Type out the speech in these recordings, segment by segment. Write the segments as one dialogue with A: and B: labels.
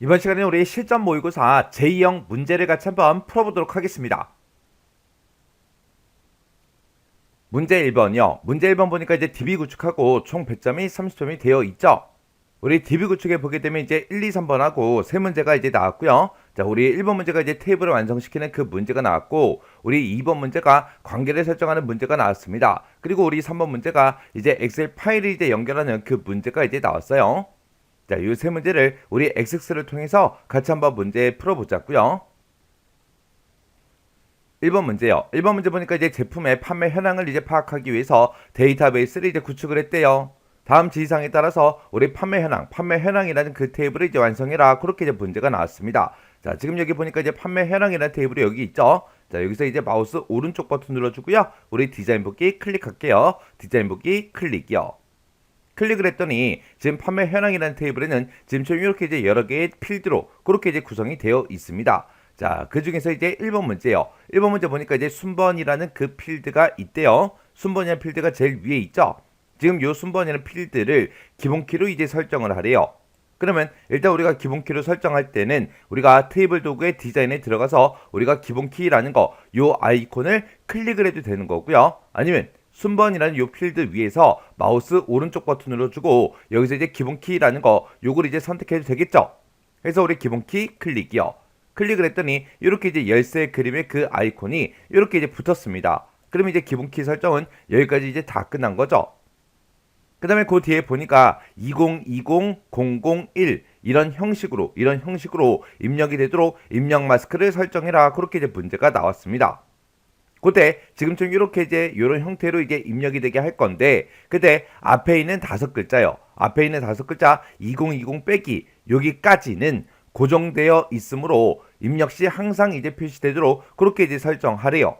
A: 이번 시간에 우리 실전 모의고사 제2형 문제를 같이 한번 풀어보도록 하겠습니다. 문제 1번이요. 문제 1번 보니까 이제 DB 구축하고 총 100점이 30점이 되어 있죠. 우리 DB 구축에 보게 되면 이제 1, 2, 3번하고 세 문제가 이제 나왔고요. 자, 우리 1번 문제가 이제 테이블을 완성시키는 그 문제가 나왔고, 우리 2번 문제가 관계를 설정하는 문제가 나왔습니다. 그리고 우리 3번 문제가 이제 엑셀 파일을 이제 연결하는 그 문제가 이제 나왔어요. 자, 이 세 문제를 우리 XX를 통해서 같이 한번 문제 풀어보자고요. 1번 문제요. 1번 문제 보니까 이제 제품의 판매 현황을 이제 파악하기 위해서 데이터베이스를 이제 구축을 했대요. 다음 지시사항에 따라서 우리 판매 현황이라는 그 테이블을 이제 완성해라. 그렇게 이제 문제가 나왔습니다. 자, 지금 여기 보니까 이제 판매 현황이라는 테이블이 여기 있죠. 자, 여기서 이제 마우스 오른쪽 버튼 눌러주고요. 우리 디자인 보기 클릭할게요. 디자인 보기 클릭이요. 클릭을 했더니 지금 판매 현황이라는 테이블에는 지금처럼 이렇게 이제 여러 개의 필드로 그렇게 이제 구성이 되어 있습니다. 자, 그 중에서 이제 1번 문제요. 1번 문제 보니까 이제 순번이라는 그 필드가 있대요. 순번이라는 필드가 제일 위에 있죠. 지금 요 순번이라는 필드를 기본키로 이제 설정을 하래요. 그러면 일단 우리가 기본키로 설정할 때는 우리가 테이블 도구의 디자인에 들어가서 우리가 기본키라는 거, 요 아이콘을 클릭을 해도 되는 거고요. 아니면 순번이라는 요 필드 위에서 마우스 오른쪽 버튼으로 주고 여기서 이제 기본키라는 거 요걸 이제 선택해도 되겠죠. 그래서 우리 기본키 클릭이요. 클릭을 했더니 이렇게 이제 열쇠 그림의 그 아이콘이 이렇게 이제 붙었습니다. 그러면 이제 기본키 설정은 여기까지 이제 다 끝난 거죠. 그 다음에 그 뒤에 보니까 2020-001 이런 형식으로 입력이 되도록 입력 마스크를 설정해라. 그렇게 이제 문제가 나왔습니다. 그때 지금처럼 이렇게 이제 이런 형태로 이제 입력이 되게 할 건데, 그때 앞에 있는 5글자요. 앞에 있는 5글자 2020 빼기 여기까지는 고정되어 있으므로 입력 시 항상 이제 표시되도록 그렇게 이제 설정하래요.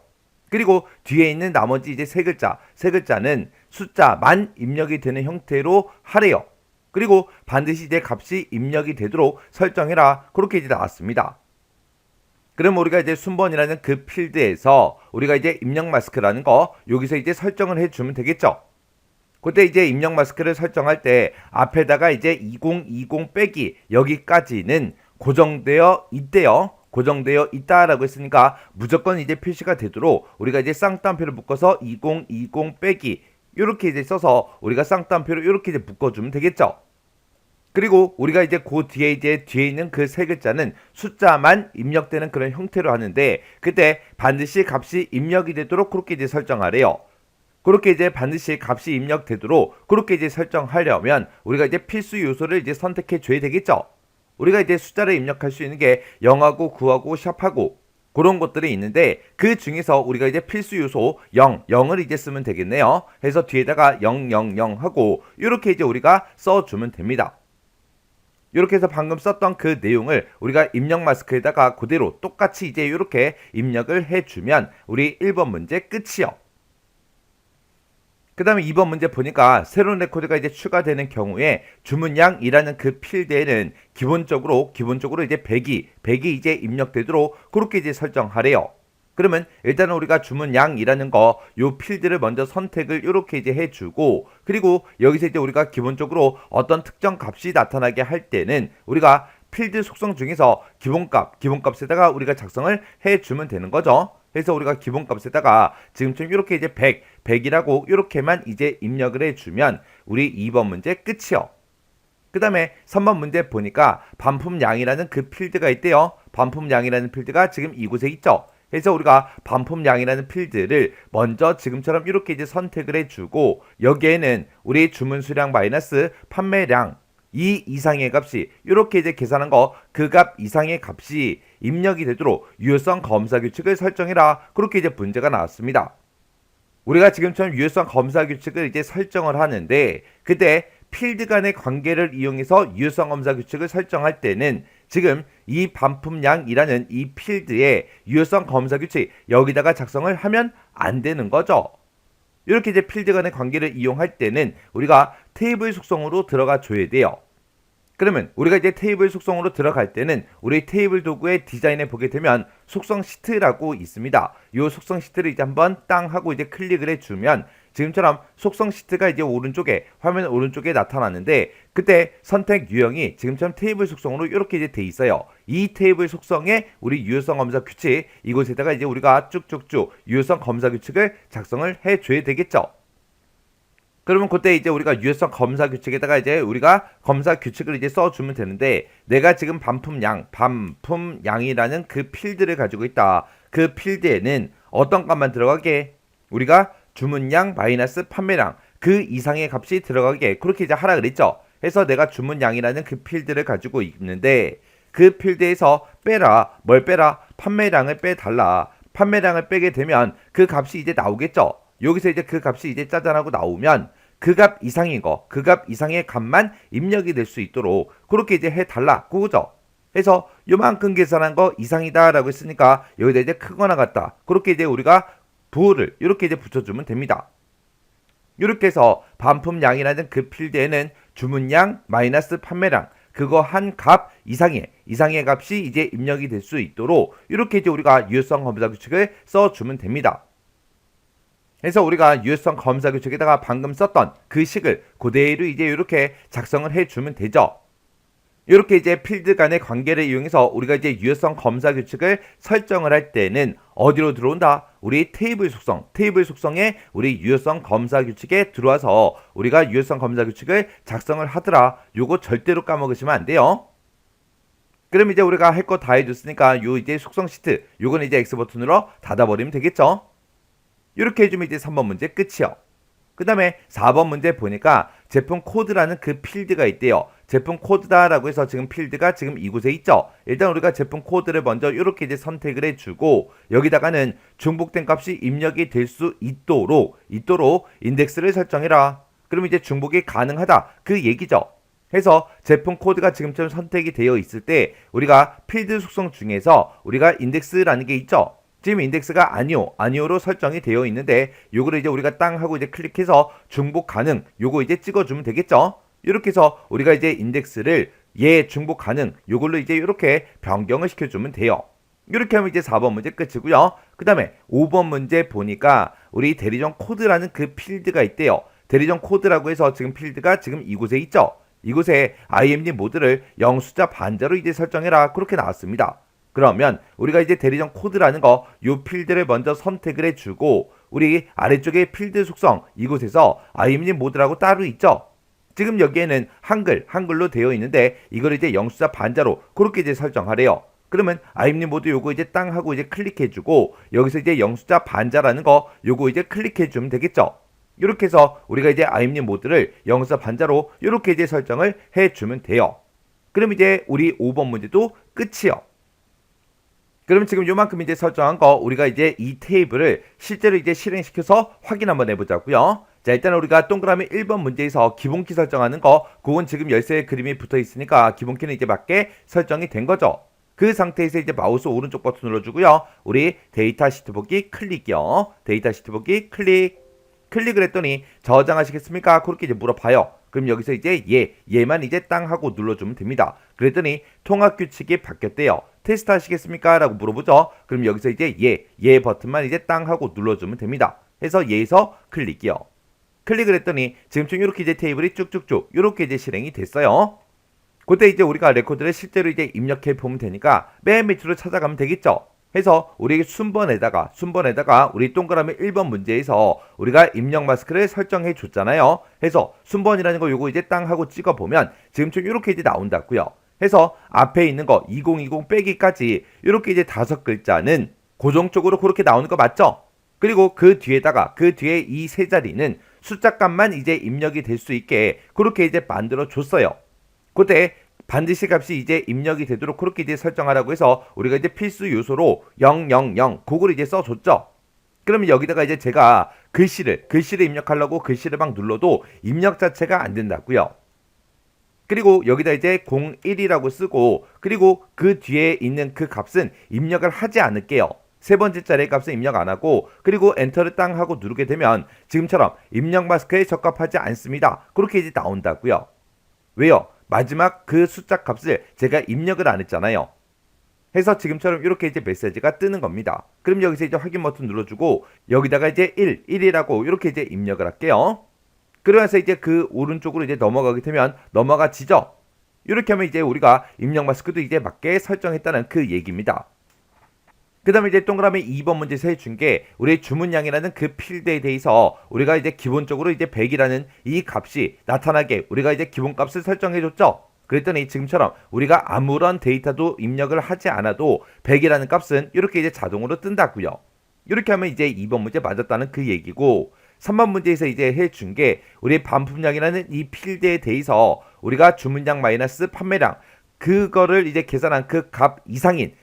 A: 그리고 뒤에 있는 나머지 이제 세 글자는 숫자만 입력이 되는 형태로 하래요. 그리고 반드시 이제 값이 입력이 되도록 설정해라. 그렇게 이제 나왔습니다. 그럼 우리가 이제 순번이라는 그 필드에서 우리가 이제 입력 마스크라는 거 여기서 이제 설정을 해주면 되겠죠. 그때 이제 입력 마스크를 설정할 때 앞에다가 이제 2020 빼기 여기까지는 고정되어 있대요. 고정되어 있다라고 했으니까 무조건 이제 표시가 되도록 우리가 이제 쌍따옴표를 묶어서 2020 빼기 이렇게 이제 써서 우리가 쌍따옴표를 이렇게 이제 묶어주면 되겠죠. 그리고 우리가 이제 그 뒤에 있는 그 세 글자는 숫자만 입력되는 그런 형태로 하는데, 그때 반드시 값이 입력이 되도록 그렇게 이제 설정하래요. 그렇게 이제 반드시 값이 입력되도록 그렇게 이제 설정하려면 우리가 이제 필수 요소를 이제 선택해 줘야 되겠죠. 우리가 이제 숫자를 입력할 수 있는 게 0하고 9하고 샵하고 그런 것들이 있는데, 그 중에서 우리가 이제 필수 요소 0을 이제 쓰면 되겠네요. 해서 뒤에다가 000 하고 이렇게 이제 우리가 써주면 됩니다. 이렇게 해서 방금 썼던 그 내용을 우리가 입력 마스크에다가 그대로 똑같이 이제 이렇게 입력을 해주면 우리 1번 문제 끝이요. 그 다음에 2번 문제 보니까 새로운 레코드가 이제 추가되는 경우에 주문량이라는 그 필드에는 기본적으로 이제 100이 이제 입력되도록 그렇게 이제 설정하래요. 그러면 일단은 우리가 주문량이라는 거 요 필드를 먼저 선택을 이렇게 이제 해주고, 그리고 여기서 이제 우리가 기본적으로 어떤 특정 값이 나타나게 할 때는 우리가 필드 속성 중에서 기본값에다가 우리가 작성을 해주면 되는 거죠. 그래서 우리가 기본값에다가 지금처럼 이렇게 이제 100이라고 이렇게만 이제 입력을 해주면 우리 2번 문제 끝이요. 그 다음에 3번 문제 보니까 반품량이라는 그 필드가 있대요. 반품량이라는 필드가 지금 이곳에 있죠. 그래서 우리가 반품량이라는 필드를 먼저 지금처럼 이렇게 이제 선택을 해주고, 여기에는 우리 주문 수량 마이너스 판매량 이 이상의 값이 이렇게 이제 계산한 거 그 값 이상의 값이 입력이 되도록 유효성 검사 규칙을 설정해라. 그렇게 이제 문제가 나왔습니다. 우리가 지금처럼 유효성 검사 규칙을 이제 설정을 하는데, 그때 필드 간의 관계를 이용해서 유효성 검사 규칙을 설정할 때는 지금 이 반품량이라는 이 필드에 유효성 검사 규칙 여기다가 작성을 하면 안 되는 거죠. 이렇게 이제 필드 간의 관계를 이용할 때는 우리가 테이블 속성으로 들어가 줘야 돼요. 그러면 우리가 이제 테이블 속성으로 들어갈 때는 우리 테이블 도구의 디자인에 보게 되면 속성 시트라고 있습니다. 이 속성 시트를 이제 한번 땅 하고 이제 클릭을 해주면 지금처럼 속성 시트가 이제 오른쪽에 화면 오른쪽에 나타났는데 그때 선택 유형이 지금처럼 테이블 속성으로 이렇게 이제 돼 있어요. 이 테이블 속성에 우리 유효성 검사 규칙 이곳에다가 이제 우리가 쭉쭉쭉 유효성 검사 규칙을 작성을 해줘야 되겠죠. 그러면 그때 이제 우리가 유효성 검사 규칙에다가 이제 우리가 검사 규칙을 이제 써주면 되는데 내가 지금 반품량이라는 그 필드를 가지고 있다. 그 필드에는 어떤 값만 들어가게? 우리가 주문량 마이너스 판매량 그 이상의 값이 들어가게 그렇게 이제 하라 그랬죠. 해서 내가 주문량이라는 그 필드를 가지고 있는데 그 필드에서 빼라. 뭘 빼라? 판매량을 빼달라. 판매량을 빼게 되면 그 값이 이제 나오겠죠. 여기서 이제 그 값이 이제 짜잔하고 나오면 그 값 이상인 거, 그 값 이상의 값만 입력이 될 수 있도록 그렇게 이제 해달라. 그거죠. 해서 요만큼 계산한 거 이상이다라고 했으니까 여기다 이제 크거나 같다. 그렇게 이제 우리가 부호를 이렇게 이제 붙여주면 됩니다. 이렇게 해서 반품량이라는 그 필드에는 주문량 마이너스 판매량 그거 한 값 이상의 값이 이제 입력이 될 수 있도록 이렇게 이제 우리가 유효성 검사 규칙을 써주면 됩니다. 그래서 우리가 유효성 검사 규칙에다가 방금 썼던 그 식을 그대로 이제 이렇게 작성을 해주면 되죠. 이렇게 이제 필드 간의 관계를 이용해서 우리가 이제 유효성 검사 규칙을 설정을 할 때는 어디로 들어온다? 우리 테이블 속성에 우리 유효성 검사 규칙에 들어와서 우리가 유효성 검사 규칙을 작성을 하더라. 요거 절대로 까먹으시면 안 돼요. 그럼 이제 우리가 할 거 다 해줬으니까 요 이제 속성 시트 요건 이제 X 버튼으로 닫아버리면 되겠죠. 이렇게 해주면 이제 3번 문제 끝이요. 그 다음에 4번 문제 보니까 제품 코드라는 그 필드가 있대요. 제품 코드다라고 해서 지금 필드가 지금 이곳에 있죠. 일단 우리가 제품 코드를 먼저 이렇게 이제 선택을 해주고 여기다가는 중복된 값이 입력이 될 수 있도록 인덱스를 설정해라. 그럼 이제 중복이 가능하다 그 얘기죠. 해서 제품 코드가 지금처럼 선택이 되어 있을 때 우리가 필드 속성 중에서 우리가 인덱스라는 게 있죠. 지금 인덱스가 아니오로 설정이 되어 있는데 요거를 이제 우리가 땅 하고 이제 클릭해서 중복 가능 요거 이제 찍어주면 되겠죠. 이렇게 해서 우리가 이제 인덱스를 중복 가능 요걸로 이제 이렇게 변경을 시켜주면 돼요. 이렇게 하면 이제 4번 문제 끝이고요. 그 다음에 5번 문제 보니까 우리 대리점 코드라는 그 필드가 있대요. 대리점 코드라고 해서 지금 필드가 지금 이곳에 있죠. 이곳에 IMD 모드를 영수자 반자로 이제 설정해라 그렇게 나왔습니다. 그러면 우리가 이제 대리점 코드라는 거 요 필드를 먼저 선택을 해주고 우리 아래쪽에 필드 속성 이곳에서 IMD 모드라고 따로 있죠. 지금 여기에는 한글로 되어 있는데 이걸 이제 영수자 반자로 그렇게 이제 설정하래요. 그러면 IMD 모드 요거 이제 땅 하고 이제 클릭해주고 여기서 이제 영수자 반자라는 거 요거 이제 클릭해주면 되겠죠. 이렇게 해서 우리가 이제 IMD 모드를 영수자 반자로 이렇게 이제 설정을 해주면 돼요. 그럼 이제 우리 5번 문제도 끝이요. 그럼 지금 요만큼 이제 설정한 거 우리가 이제 이 테이블을 실제로 이제 실행시켜서 확인 한번 해보자고요. 자, 일단 우리가 동그라미 1번 문제에서 기본키 설정하는 거 그건 지금 열쇠의 그림이 붙어 있으니까 기본키는 이제 맞게 설정이 된 거죠. 그 상태에서 이제 마우스 오른쪽 버튼 눌러주고요. 우리 데이터 시트 보기 클릭이요. 데이터 시트 보기 클릭을 했더니 저장하시겠습니까? 그렇게 이제 물어봐요. 그럼 여기서 이제 얘만 이제 땅 하고 눌러주면 됩니다. 그랬더니 통합 규칙이 바뀌었대요. 테스트 하시겠습니까? 라고 물어보죠. 그럼 여기서 이제 얘 버튼만 이제 땅 하고 눌러주면 됩니다. 해서 얘에서 클릭이요. 클릭을 했더니 지금쯤 이렇게 이제 테이블이 쭉쭉쭉 이렇게 이제 실행이 됐어요. 그때 이제 우리가 레코드를 실제로 이제 입력해 보면 되니까 맨 밑으로 찾아가면 되겠죠. 해서 우리 순번에다가 우리 동그라미 1번 문제에서 우리가 입력 마스크를 설정해 줬잖아요. 해서 순번이라는 거 요거 이제 땅 하고 찍어 보면 지금쯤 이렇게 이제 나온다고요. 해서 앞에 있는 거 2020 빼기까지 이렇게 이제 5글자는 고정적으로 그렇게 나오는 거 맞죠? 그리고 그 뒤에 이 세 자리는 숫자 값만 이제 입력이 될 수 있게 그렇게 이제 만들어 줬어요. 그때 반드시 값이 이제 입력이 되도록 그렇게 이제 설정하라고 해서 우리가 이제 필수 요소로 000 그걸 이제 써줬죠. 그러면 여기다가 이제 제가 글씨를 입력하려고 글씨를 막 눌러도 입력 자체가 안 된다고요. 그리고 여기다 이제 01이라고 쓰고 그리고 그 뒤에 있는 그 값은 입력을 하지 않을게요. 세 번째 자리의 값은 입력 안 하고 그리고 엔터를 땅 하고 누르게 되면 지금처럼 입력 마스크에 적합하지 않습니다. 그렇게 이제 나온다고요. 왜요? 마지막 그 숫자 값을 제가 입력을 안 했잖아요. 해서 지금처럼 이렇게 이제 메시지가 뜨는 겁니다. 그럼 여기서 이제 확인 버튼 눌러주고 여기다가 이제 1이라고 이렇게 이제 입력을 할게요. 그러면서 이제 그 오른쪽으로 이제 넘어가게 되면 넘어가지죠. 이렇게 하면 이제 우리가 입력 마스크도 이제 맞게 설정했다는 그 얘기입니다. 그 다음에 이제 동그라미 2번 문제에서 해준 게 우리 주문량이라는 그 필드에 대해서 우리가 이제 기본적으로 이제 100이라는 이 값이 나타나게 우리가 이제 기본값을 설정해줬죠. 그랬더니 지금처럼 우리가 아무런 데이터도 입력을 하지 않아도 100이라는 값은 이렇게 이제 자동으로 뜬다고요. 이렇게 하면 이제 2번 문제 맞았다는 그 얘기고 3번 문제에서 이제 해준 게 우리 반품량이라는 이 필드에 대해서 우리가 주문량 마이너스 판매량 그거를 이제 계산한 그 값 이상인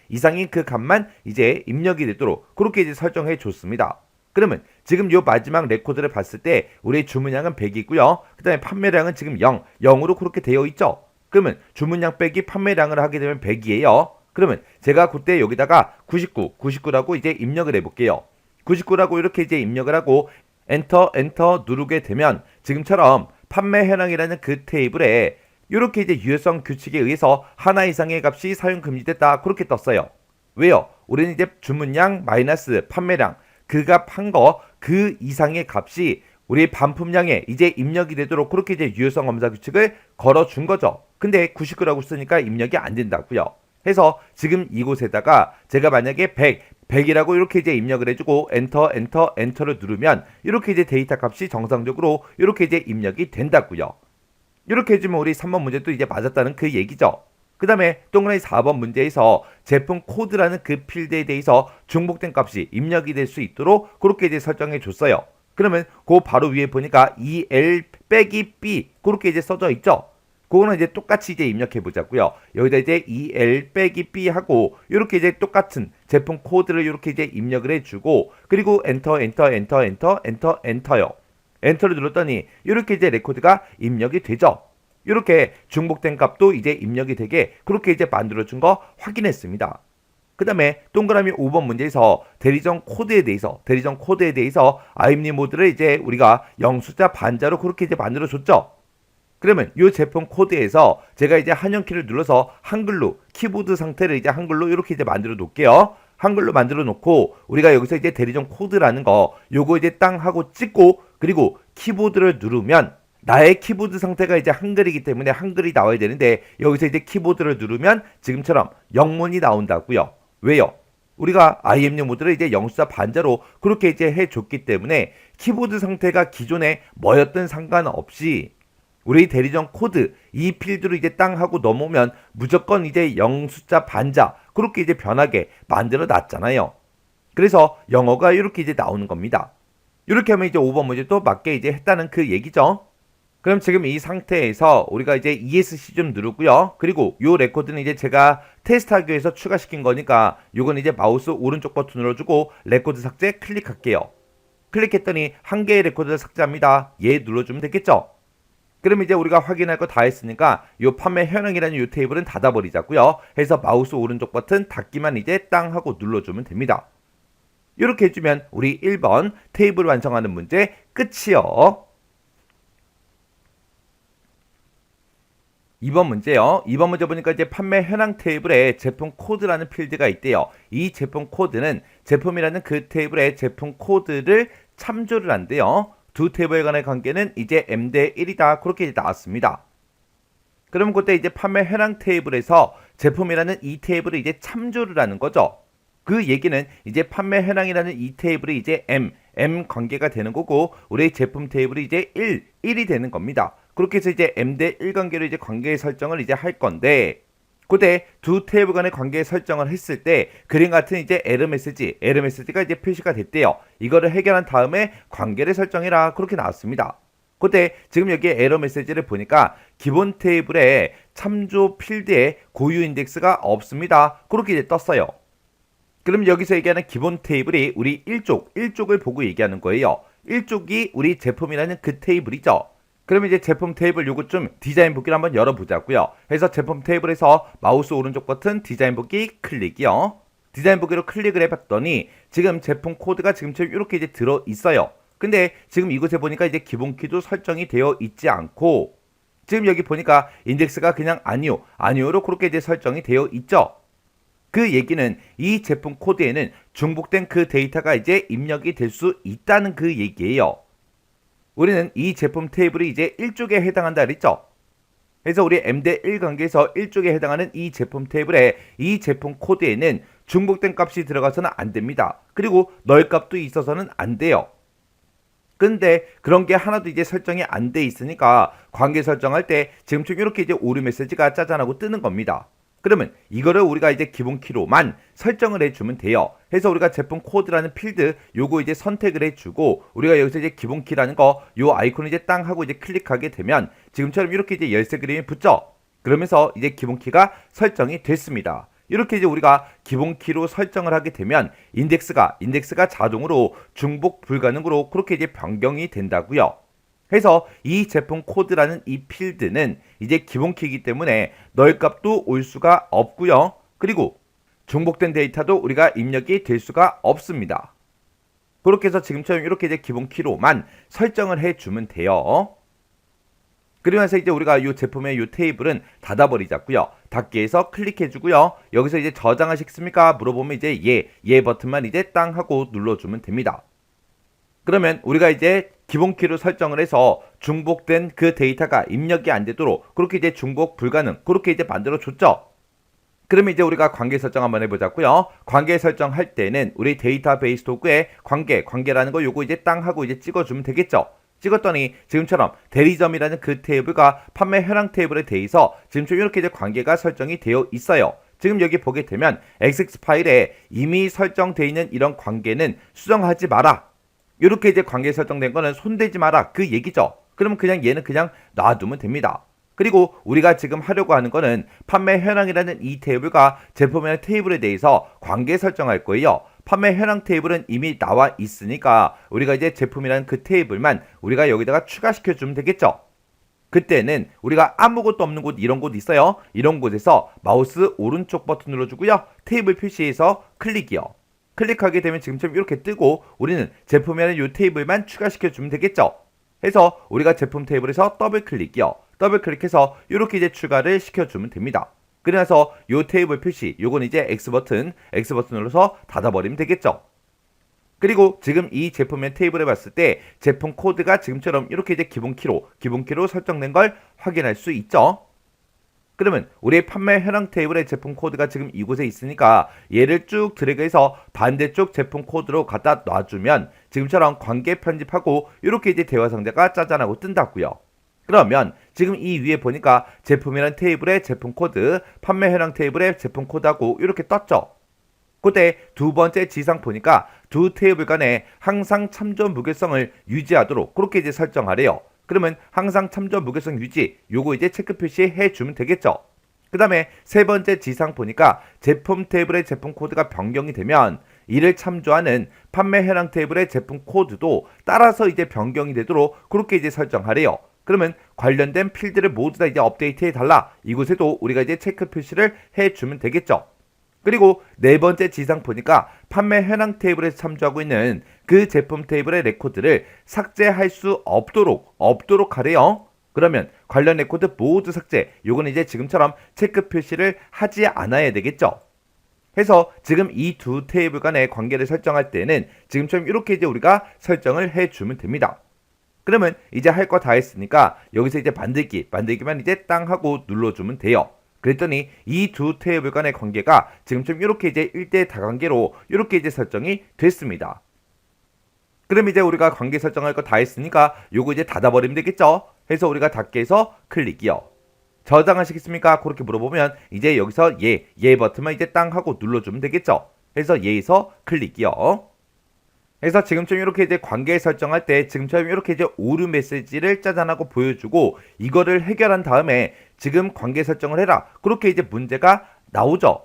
A: 그 값만 이제 입력이 되도록 그렇게 이제 설정해 줬습니다. 그러면 지금 요 마지막 레코드를 봤을 때 우리 주문량은 100이고요. 그 다음에 판매량은 지금 0으로 그렇게 되어 있죠. 그러면 주문량 빼기 판매량을 하게 되면 100이에요. 그러면 제가 그때 여기다가 99라고 이제 입력을 해볼게요. 99라고 이렇게 이제 입력을 하고 엔터 누르게 되면 지금처럼 판매 현황이라는 그 테이블에 이렇게 이제 유효성 규칙에 의해서 하나 이상의 값이 사용 금지됐다 그렇게 떴어요. 왜요? 우리는 이제 주문량 마이너스 판매량 그 값 한 거 그 이상의 값이 우리 반품량에 이제 입력이 되도록 그렇게 이제 유효성 검사 규칙을 걸어준 거죠. 근데 99라고 쓰니까 입력이 안 된다고요. 해서 지금 이곳에다가 제가 만약에 100이라고 이렇게 이제 입력을 해주고 엔터를 누르면 이렇게 이제 데이터 값이 정상적으로 이렇게 이제 입력이 된다고요. 이렇게 해주면 우리 3번 문제도 이제 맞았다는 그 얘기죠. 그 다음에 동그라미 4번 문제에서 제품 코드라는 그 필드에 대해서 중복된 값이 입력이 될 수 있도록 그렇게 이제 설정해 줬어요. 그러면 그 바로 위에 보니까 EL 빼기 B 그렇게 이제 써져 있죠. 그거는 이제 똑같이 이제 입력해 보자고요. 여기다 이제 EL 빼기 B 하고 이렇게 이제 똑같은 제품 코드를 이렇게 이제 입력을 해주고 그리고 엔터요. 엔터를 눌렀더니 이렇게 이제 레코드가 입력이 되죠. 이렇게 중복된 값도 이제 입력이 되게 그렇게 이제 만들어준 거 확인했습니다. 그 다음에 동그라미 5번 문제에서 대리점 코드에 대해서 IMD 모드를 이제 우리가 영숫자 반자로 그렇게 이제 만들어줬죠. 그러면 이 제품 코드에서 제가 이제 한영키를 눌러서 한글로 키보드 상태를 이제 한글로 이렇게 이제 만들어 놓을게요. 한글로 만들어 놓고 우리가 여기서 이제 대리점 코드라는 거 요거 이제 땅 하고 찍고 그리고 키보드를 누르면 나의 키보드 상태가 이제 한글이기 때문에 한글이 나와야 되는데 여기서 이제 키보드를 누르면 지금처럼 영문이 나온다고요. 왜요? 우리가 IMU 모드를 이제 영숫자 반자로 그렇게 이제 해줬기 때문에 키보드 상태가 기존에 뭐였든 상관없이 우리 대리점 코드 이 필드로 이제 땅 하고 넘어오면 무조건 이제 영숫자 반자 그렇게 이제 변하게 만들어 놨잖아요. 그래서 영어가 이렇게 이제 나오는 겁니다. 이렇게 하면 이제 5번 문제도 맞게 이제 했다는 그 얘기죠. 그럼 지금 이 상태에서 우리가 이제 ESC 좀 누르고요. 그리고 요 레코드는 이제 제가 테스트하기 위해서 추가시킨 거니까 요건 이제 마우스 오른쪽 버튼 눌러주고 레코드 삭제 클릭할게요. 클릭했더니 한 개의 레코드를 삭제합니다. 얘 눌러주면 되겠죠? 그럼 이제 우리가 확인할 거 다 했으니까 요 판매 현황이라는 요 테이블은 닫아버리자고요. 해서 마우스 오른쪽 버튼 닫기만 이제 땅 하고 눌러주면 됩니다. 이렇게 해주면 우리 1번 테이블 완성하는 문제 끝이요. 2번 문제요. 2번 문제 보니까 이제 판매 현황 테이블에 제품 코드라는 필드가 있대요. 이 제품 코드는 제품이라는 그 테이블에 제품 코드를 참조를 한대요. 두 테이블 간의 관계는 이제 m 대 1이다. 그렇게 이제 나왔습니다. 그럼 그때 이제 판매 현황 테이블에서 제품이라는 이 테이블을 이제 참조를 하는 거죠. 그 얘기는 이제 판매 현황이라는 이 테이블이 이제 m 관계가 되는 거고 우리 제품 테이블이 이제 1이 되는 겁니다. 그렇게 해서 이제 m 대 1 관계로 이제 관계 설정을 이제 할 건데 그때 두 테이블 간의 관계 설정을 했을 때 그림 같은 이제 에러 메시지가 이제 표시가 됐대요. 이거를 해결한 다음에 관계를 설정해라 그렇게 나왔습니다. 그때 지금 여기 에러 메시지를 보니까 기본 테이블에 참조 필드에 고유 인덱스가 없습니다. 그렇게 이제 떴어요. 그럼 여기서 얘기하는 기본 테이블이 우리 1쪽을 보고 얘기하는 거예요. 1쪽이 우리 제품이라는 그 테이블이죠. 그럼 이제 제품 테이블 요거 좀 디자인 보기를 한번 열어보자고요. 해서 제품 테이블에서 마우스 오른쪽 버튼 디자인 보기 클릭이요. 디자인 보기로 클릭을 해봤더니 지금 제품 코드가 지금처럼 이렇게 이제 들어 있어요. 근데 지금 이곳에 보니까 이제 기본 키도 설정이 되어 있지 않고 지금 여기 보니까 인덱스가 그냥 아니오로 그렇게 이제 설정이 되어 있죠. 그 얘기는 이 제품 코드에는 중복된 그 데이터가 이제 입력이 될 수 있다는 그 얘기예요. 우리는 이 제품 테이블이 이제 1쪽에 해당한다 그랬죠. 그래서 우리 M-1 관계에서 1쪽에 해당하는 이 제품 테이블에 이 제품 코드에는 중복된 값이 들어가서는 안 됩니다. 그리고 널 값도 있어서는 안 돼요. 근데 그런 게 하나도 이제 설정이 안 돼 있으니까 관계 설정할 때 지금처럼 이렇게 이제 오류 메시지가 짜잔하고 뜨는 겁니다. 그러면 이거를 우리가 이제 기본 키로만 설정을 해주면 돼요. 해서 우리가 제품 코드라는 필드 요거 이제 선택을 해주고 우리가 여기서 이제 기본 키라는 거 요 아이콘을 이제 땅 하고 이제 클릭하게 되면 지금처럼 이렇게 이제 열쇠 그림이 붙죠. 그러면서 이제 기본 키가 설정이 됐습니다. 이렇게 이제 우리가 기본 키로 설정을 하게 되면 인덱스가 자동으로 중복 불가능으로 그렇게 이제 변경이 된다고요. 해서 이 제품 코드라는 이 필드는 이제 기본 키이기 때문에 널 값도 올 수가 없고요. 그리고 중복된 데이터도 우리가 입력이 될 수가 없습니다. 그렇게 해서 지금처럼 이렇게 이제 기본 키로만 설정을 해주면 돼요. 그러면서 이제 우리가 이 제품의 이 테이블은 닫아버리자고요. 닫기 해서 클릭해주고요. 여기서 이제 저장하시겠습니까? 물어보면 이제 예 버튼만 이제 땅 하고 눌러주면 됩니다. 그러면 우리가 이제 기본 키로 설정을 해서 중복된 그 데이터가 입력이 안 되도록 그렇게 이제 중복 불가능 그렇게 이제 만들어 줬죠. 그러면 이제 우리가 관계 설정 한번 해보자고요. 관계 설정할 때는 우리 데이터베이스 도구에 관계라는 거 요거 이제 땅 하고 이제 찍어주면 되겠죠. 찍었더니 지금처럼 대리점이라는 그 테이블과 판매 현황 테이블에 대해서 지금처럼 이렇게 이제 관계가 설정이 되어 있어요. 지금 여기 보게 되면 XX 파일에 이미 설정되어 있는 이런 관계는 수정하지 마라. 이렇게 이제 관계 설정된 거는 손대지 마라 그 얘기죠. 그러면 그냥 얘는 그냥 놔두면 됩니다. 그리고 우리가 지금 하려고 하는 거는 판매 현황이라는 이 테이블과 제품 현황 테이블에 대해서 관계 설정할 거예요. 판매 현황 테이블은 이미 나와 있으니까 우리가 이제 제품이라는 그 테이블만 우리가 여기다가 추가시켜 주면 되겠죠. 그때는 우리가 아무것도 없는 곳 이런 곳 있어요. 이런 곳에서 마우스 오른쪽 버튼 눌러주고요. 테이블 표시에서 클릭이요. 클릭하게 되면 지금처럼 이렇게 뜨고 우리는 제품이라는 이 테이블만 추가시켜 주면 되겠죠. 해서 우리가 제품 테이블에서 더블 클릭이요. 더블 클릭해서 이렇게 이제 추가를 시켜주면 됩니다. 그래서 이 테이블 표시 요건 이제 X버튼 눌러서 닫아버리면 되겠죠. 그리고 지금 이 제품의 테이블에 봤을 때 제품 코드가 지금처럼 이렇게 이제 기본 키로 설정된 걸 확인할 수 있죠. 그러면 우리 판매 현황 테이블의 제품 코드가 지금 이곳에 있으니까 얘를 쭉 드래그해서 반대쪽 제품 코드로 갖다 놔주면 지금처럼 관계 편집하고 이렇게 이제 대화 상자가 짜잔하고 뜬다고요. 그러면 지금 이 위에 보니까 제품이라는 테이블의 제품 코드, 판매 현황 테이블의 제품 코드하고 이렇게 떴죠. 그때 두 번째 지상 보니까 두 테이블 간에 항상 참조 무결성을 유지하도록 그렇게 이제 설정하래요. 그러면 항상 참조 무결성 유지 요거 이제 체크 표시해 주면 되겠죠. 그 다음에 세 번째 지상 보니까 제품 테이블의 제품 코드가 변경이 되면 이를 참조하는 판매 현황 테이블의 제품 코드도 따라서 이제 변경이 되도록 그렇게 이제 설정하래요. 그러면 관련된 필드를 모두 다 이제 업데이트해 달라. 이곳에도 우리가 이제 체크 표시를 해 주면 되겠죠. 그리고 네 번째 지상 보니까 판매 현황 테이블에서 참조하고 있는 그 제품 테이블의 레코드를 삭제할 수 없도록 하래요. 그러면 관련 레코드 모두 삭제. 요거는 이제 지금처럼 체크 표시를 하지 않아야 되겠죠. 해서 지금 이 두 테이블 간의 관계를 설정할 때는 지금처럼 이렇게 이제 우리가 설정을 해 주면 됩니다. 그러면 이제 할 거 다 했으니까 여기서 이제 만들기만 이제 땅 하고 눌러주면 돼요. 그랬더니 이 두 테이블 간의 관계가 지금처럼 이렇게 이제 1대 다관계로 이렇게 이제 설정이 됐습니다. 그럼 이제 우리가 관계 설정할 거 다 했으니까 요거 이제 닫아버리면 되겠죠. 해서 우리가 닫게 해서 클릭이요. 저장하시겠습니까? 그렇게 물어보면 이제 여기서 예 버튼만 이제 땅 하고 눌러주면 되겠죠. 해서 예에서 클릭이요. 그래서 지금처럼 이렇게 이제 관계 설정할 때 지금처럼 이렇게 이제 오류 메시지를 짜잔하고 보여주고 이거를 해결한 다음에 지금 관계 설정을 해라. 그렇게 이제 문제가 나오죠.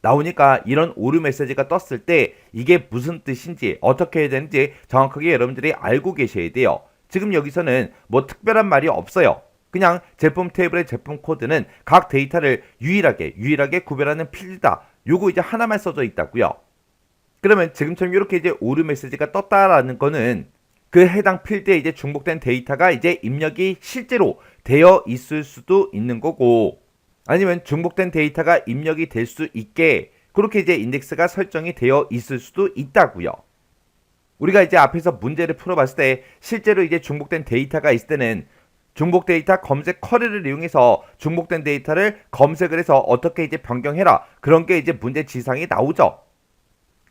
A: 나오니까 이런 오류 메시지가 떴을 때 이게 무슨 뜻인지 어떻게 해야 되는지 정확하게 여러분들이 알고 계셔야 돼요. 지금 여기서는 뭐 특별한 말이 없어요. 그냥 제품 테이블의 제품 코드는 각 데이터를 유일하게 구별하는 필드다. 요거 이제 하나만 써져 있다고요. 그러면 지금처럼 이렇게 이제 오류 메시지가 떴다라는 거는 그 해당 필드에 이제 중복된 데이터가 이제 입력이 실제로 되어 있을 수도 있는 거고 아니면 중복된 데이터가 입력이 될 수 있게 그렇게 이제 인덱스가 설정이 되어 있을 수도 있다고요. 우리가 이제 앞에서 문제를 풀어봤을 때 실제로 이제 중복된 데이터가 있을 때는 중복 데이터 검색 쿼리를 이용해서 중복된 데이터를 검색을 해서 어떻게 이제 변경해라, 그런 게 이제 문제 지상이 나오죠.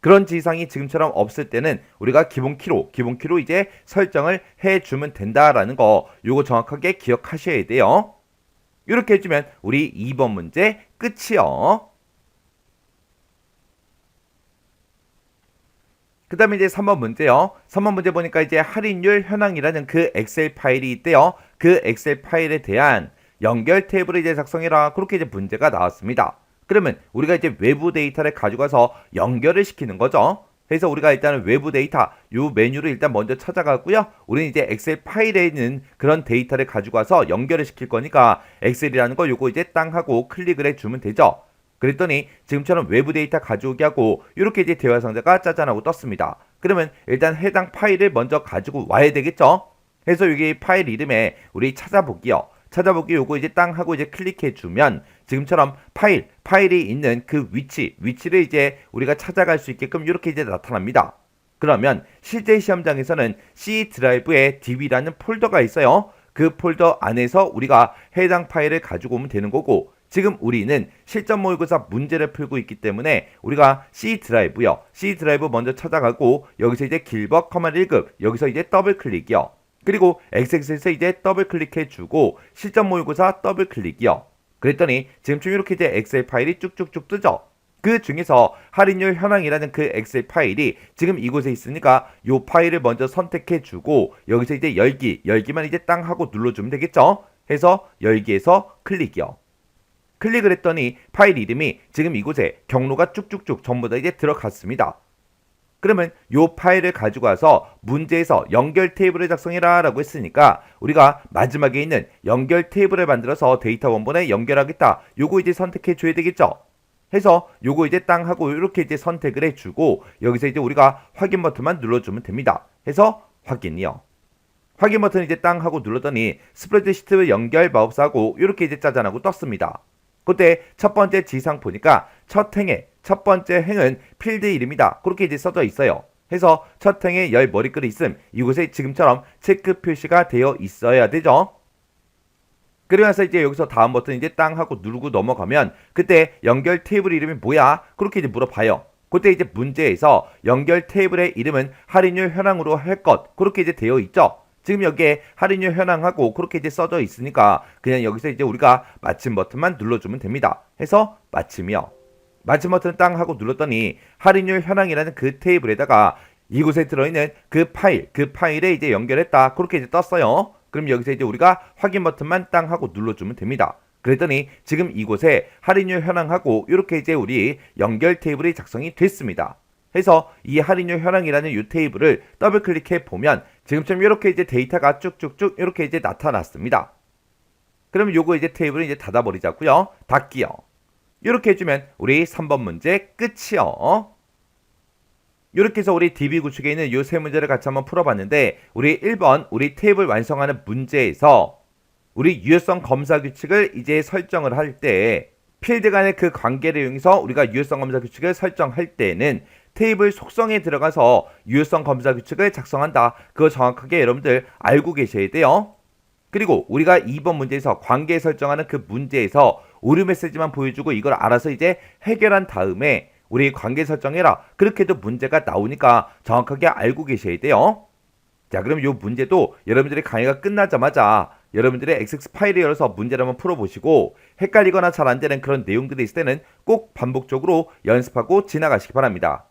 A: 그런 지상이 지금처럼 없을 때는 우리가 기본 키로 이제 설정을 해주면 된다라는 거, 요거 정확하게 기억하셔야 돼요. 이렇게 해주면 우리 2번 문제 끝이요. 그 다음에 이제 3번 문제요. 3번 문제 보니까 이제 할인율 현황이라는 그 엑셀 파일이 있대요. 그 엑셀 파일에 대한 연결 테이블을 이제 작성해라, 그렇게 이제 문제가 나왔습니다. 그러면 우리가 이제 외부 데이터를 가져가서 연결을 시키는 거죠. 그래서 우리가 일단은 외부 데이터 요 메뉴를 일단 먼저 찾아가고요. 우리는 이제 엑셀 파일에 있는 그런 데이터를 가지고 와서 연결을 시킬 거니까 엑셀이라는 거 요거 이제 땅 하고 클릭을 해주면 되죠. 그랬더니 지금처럼 외부 데이터 가져오기 하고 이렇게 이제 대화 상자가 짜잔하고 떴습니다. 그러면 일단 해당 파일을 먼저 가지고 와야 되겠죠. 그래서 여기 파일 이름에 우리 찾아보기요. 찾아보기 요거 이제 땅 하고 이제 클릭해 주면 지금처럼 파일이 있는 그 위치를 이제 우리가 찾아갈 수 있게끔 이렇게 이제 나타납니다. 그러면 실제 시험장에서는 C 드라이브에 DB라는 폴더가 있어요. 그 폴더 안에서 우리가 해당 파일을 가지고 오면 되는 거고, 지금 우리는 실전 모의고사 문제를 풀고 있기 때문에 우리가 C 드라이브 먼저 찾아가고 여기서 이제 길버, 1급 여기서 이제 더블 클릭이요. 그리고 XX에서 이제 더블 클릭해주고 실전 모의고사 더블 클릭이요. 그랬더니 지금쯤 이렇게 이제 엑셀 파일이 쭉쭉쭉 뜨죠. 그 중에서 할인율 현황이라는 그 엑셀 파일이 지금 이곳에 있으니까 요 파일을 먼저 선택해주고 여기서 이제 열기만 이제 땅 하고 눌러주면 되겠죠. 해서 열기에서 클릭이요. 클릭을 했더니 파일 이름이 지금 이곳에 경로가 쭉쭉쭉 전부 다 이제 들어갔습니다. 그러면 요 파일을 가지고 와서 문제에서 연결 테이블을 작성해라 라고 했으니까 우리가 마지막에 있는 연결 테이블을 만들어서 데이터 원본에 연결하겠다, 요거 이제 선택해 줘야 되겠죠. 해서 요거 이제 땅 하고 이렇게 이제 선택을 해주고 여기서 이제 우리가 확인 버튼만 눌러주면 됩니다. 해서 확인이요. 확인 버튼 이제 땅 하고 눌렀더니 스프레드시트 연결 마우스하고 이렇게 이제 짜잔하고 떴습니다. 그때 첫 번째 지상 보니까 첫 번째 행은 필드 이름이다, 그렇게 이제 써져 있어요. 해서 첫 행에 열 머리글이 있음, 이곳에 지금처럼 체크 표시가 되어 있어야 되죠. 그러면서 이제 여기서 다음 버튼 이제 땅 하고 누르고 넘어가면 그때 연결 테이블 이름이 뭐야? 그렇게 이제 물어봐요. 그때 이제 문제에서 연결 테이블의 이름은 할인율 현황으로 할 것, 그렇게 이제 되어 있죠. 지금 여기에 할인율 현황하고 그렇게 이제 써져 있으니까 그냥 여기서 이제 우리가 마침 버튼만 눌러주면 됩니다. 해서 마침이요. 마침 버튼 땅 하고 눌렀더니 할인율 현황이라는 그 테이블에다가 이곳에 들어있는 그 파일에 이제 연결했다, 그렇게 이제 떴어요. 그럼 여기서 이제 우리가 확인 버튼만 땅 하고 눌러주면 됩니다. 그랬더니 지금 이곳에 할인율 현황하고 이렇게 이제 우리 연결 테이블이 작성이 됐습니다. 해서 이 할인율 현황이라는 이 테이블을 더블 클릭해 보면 지금처럼 이렇게 이제 데이터가 쭉쭉쭉 이렇게 이제 나타났습니다. 그럼 요거 이제 테이블을 이제 닫아버리자고요. 닫기요. 이렇게 해주면 우리 3번 문제 끝이요. 이렇게 해서 우리 DB 구축에 있는 이 세 문제를 같이 한번 풀어봤는데, 우리 1번 우리 테이블 완성하는 문제에서 우리 유효성 검사 규칙을 이제 설정을 할 때 필드 간의 그 관계를 이용해서 우리가 유효성 검사 규칙을 설정할 때는 테이블 속성에 들어가서 유효성 검사 규칙을 작성한다. 그거 정확하게 여러분들 알고 계셔야 돼요. 그리고 우리가 2번 문제에서 관계 설정하는 그 문제에서 오류 메시지만 보여주고 이걸 알아서 이제 해결한 다음에 우리 관계 설정해라, 그렇게도 문제가 나오니까 정확하게 알고 계셔야 돼요. 자, 그럼 이 문제도 여러분들의 강의가 끝나자마자 여러분들의 XX 파일을 열어서 문제를 한번 풀어보시고 헷갈리거나 잘 안되는 그런 내용들이 있을 때는 꼭 반복적으로 연습하고 지나가시기 바랍니다.